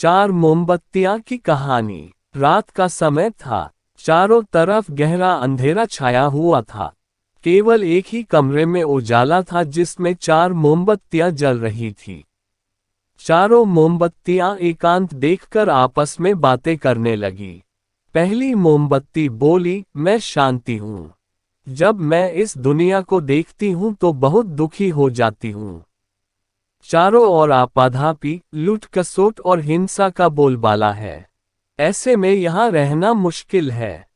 चार मोमबत्तियां की कहानी। रात का समय था। चारों तरफ गहरा अंधेरा छाया हुआ था। केवल एक ही कमरे में उजाला था जिसमें चार मोमबत्तियां जल रही थी। चारों मोमबत्तियां एकांत देखकर आपस में बातें करने लगी। पहली मोमबत्ती बोली, मैं शांति हूँ। जब मैं इस दुनिया को देखती हूँ तो बहुत दुखी हो जाती हूँ। चारों ओर आपाधापी, लूट खसोट और हिंसा का बोलबाला है। ऐसे में यहाँ रहना मुश्किल है।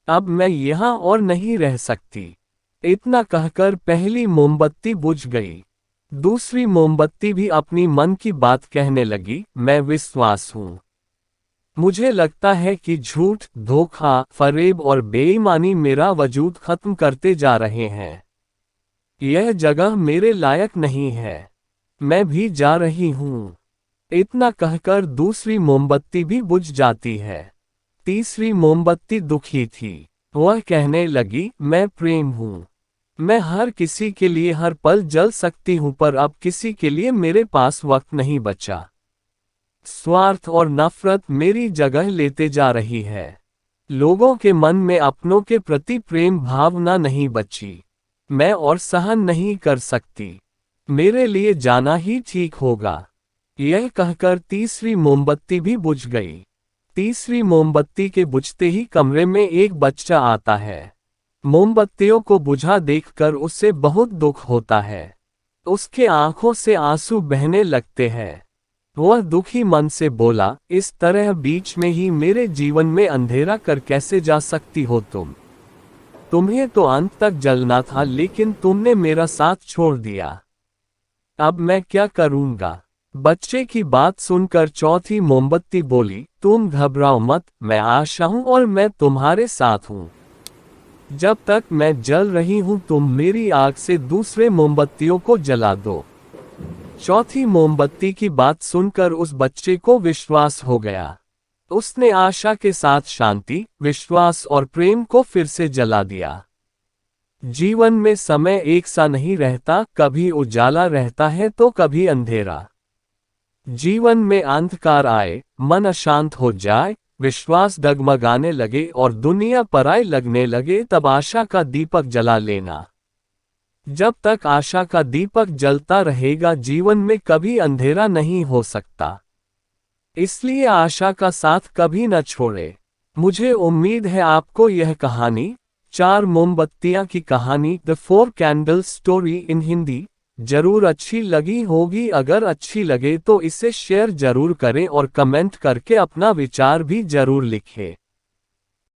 अब मैं यहाँ और नहीं रह सकती। इतना कहकर पहली मोमबत्ती बुझ गई। दूसरी मोमबत्ती भी अपनी मन की बात कहने लगी, मैं विश्वास हूँ। मुझे लगता है कि झूठ, धोखा, फरेब और बेईमानी मेरा वजूद खत्म करते जा रहे हैं। यह जगह मेरे लायक नहीं है। मैं भी जा रही हूँ। इतना कहकर दूसरी मोमबत्ती भी बुझ जाती है। तीसरी मोमबत्ती दुखी थी। वह कहने लगी, मैं प्रेम हूँ। मैं हर किसी के लिए हर पल जल सकती हूँ, पर अब किसी के लिए मेरे पास वक्त नहीं बचा। स्वार्थ और नफरत मेरी जगह लेते जा रही है। लोगों के मन में अपनों के प्रति प्रेम भावना नहीं बची। मैं और सहन नहीं कर सकती। मेरे लिए जाना ही ठीक होगा। यह कहकर तीसरी मोमबत्ती भी बुझ गई। तीसरी मोमबत्ती के बुझते ही कमरे में एक बच्चा आता है। मोमबत्तियों को बुझा देखकर उसे बहुत दुख होता है। उसके आंखों से आंसू बहने लगते हैं। वह दुखी मन से बोला, इस तरह बीच में ही मेरे जीवन में अंधेरा कर कैसे जा सकती हो तुम? तुम्हें तो अंत तक जलना था, लेकिन तुमने मेरा साथ छोड़ दिया। अब मैं क्या करूंगा? बच्चे की बात सुनकर चौथी मोमबत्ती बोली, तुम घबराओ मत, मैं आशा हूं और मैं तुम्हारे साथ हूं। जब तक मैं जल रही हूं तुम मेरी आग से दूसरे मोमबत्तियों को जला दो। चौथी मोमबत्ती की बात सुनकर उस बच्चे को विश्वास हो गया। उसने आशा के साथ शांति, विश्वास और प्रेम को फिर से जला दिया। जीवन में समय एक सा नहीं रहता, कभी उजाला रहता है तो कभी अंधेरा। जीवन में अंधकार आए, मन अशांत हो जाए, विश्वास डगमगाने लगे और दुनिया पराई लगने लगे, तब आशा का दीपक जला लेना। जब तक आशा का दीपक जलता रहेगा जीवन में कभी अंधेरा नहीं हो सकता। इसलिए आशा का साथ कभी न छोड़े। मुझे उम्मीद है आपको यह कहानी, चार मोमबत्तियां की कहानी, the four candles story in Hindi, जरूर अच्छी लगी होगी। अगर अच्छी लगे तो इसे शेयर जरूर करें और कमेंट करके अपना विचार भी जरूर लिखें।